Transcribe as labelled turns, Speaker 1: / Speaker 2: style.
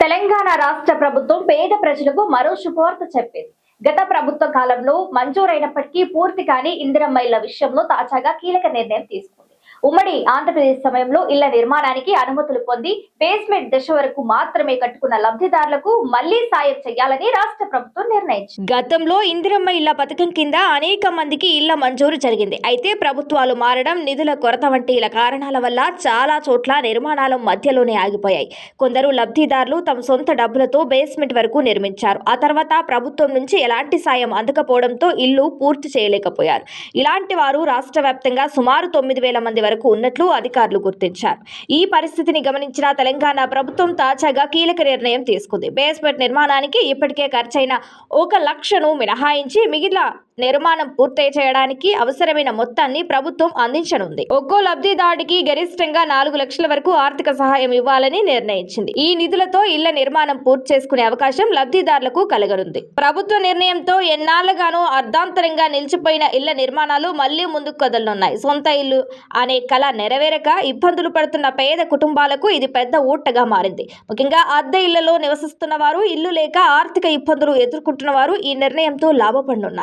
Speaker 1: తెలంగాణ రాష్ట్ర ప్రభుత్వం పేద ప్రజలకు మరో శుభవార్త చెప్పింది. గత ప్రభుత్వ కాలంలో మంజూరైనప్పటికీ పూర్తి కాని ఇందిరమ్మ ఇళ్ల విషయంలో తాజాగా కీలక నిర్ణయం తీసుకుంది. ఉమ్మడి ఆంధ్రప్రదేశ్ సమయంలో ఇళ్ల నిర్మాణానికి అనుమతులు పొంది బేస్మెంట్ దశ వరకు మాత్రమే కట్టుకున్న లబ్ధిదారులకు మళ్లీ సాయం చేయాలని రాష్ట్ర ప్రభుత్వం నిర్ణయించింది. గతంలో ఇందిరమ్మ ఇళ్ల పథకం కింద అనేక మందికి ఇళ్ల మంజూరు జరిగింది. అయితే ప్రభుత్వాలు మారడం, నిధుల కొరత వంటి ఇలా కారణాల వల్ల చాలా చోట్ల నిర్మాణాలు మధ్యలోనే ఆగిపోయాయి. కొందరు లబ్ధిదారులు తమ సొంత డబ్బులతో బేస్మెంట్ వరకు నిర్మించారు. ఆ తర్వాత ప్రభుత్వం నుంచి ఎలాంటి సాయం అందకపోవడంతో ఇల్లు పూర్తి చేయలేకపోయారు. ఇలాంటి వారు రాష్ట్ర వ్యాప్తంగా సుమారు 9,000 మంది వరకు ఉన్నట్లు అధికారులు గుర్తించారు. ఈ పరిస్థితిని గమనించిన తెలంగాణ ప్రభుత్వం తాజాగా కీలక నిర్ణయం తీసుకుంది. బేస్మెంట్ నిర్మాణానికి ఇప్పటికే ఖర్చైన 1 లక్షను మినహాయించి మిగిలిన నిర్మాణం పూర్తి చేయడానికి అవసరమైన మొత్తాన్ని ప్రభుత్వం అందించనుంది. ఒక్కో లబ్ధిదారుడికి గరిష్టంగా 4 లక్షల వరకు ఆర్థిక సహాయం ఇవ్వాలని నిర్ణయించింది. ఈ నిధులతో ఇళ్ల నిర్మాణం పూర్తి చేసుకునే అవకాశం లబ్ధిదారులకు కలగనుంది. ప్రభుత్వ నిర్ణయంతో ఎన్నాళ్లుగానో అర్ధాంతరంగా నిలిచిపోయిన ఇళ్ల నిర్మాణాలు మళ్లీ ముందుకు కదలనున్నాయి. సొంత ఇల్లు అనే కల నెరవేరక ఇబ్బందులు పడుతున్న పేద కుటుంబాలకు ఇది పెద్ద ఊటగా మారింది. ముఖ్యంగా అద్దె ఇళ్లలో నివసిస్తున్న వారు, ఇల్లు లేక ఆర్థిక ఇబ్బందులు ఎదుర్కొంటున్న వారు ఈ నిర్ణయంతో లాభపడనున్నారు.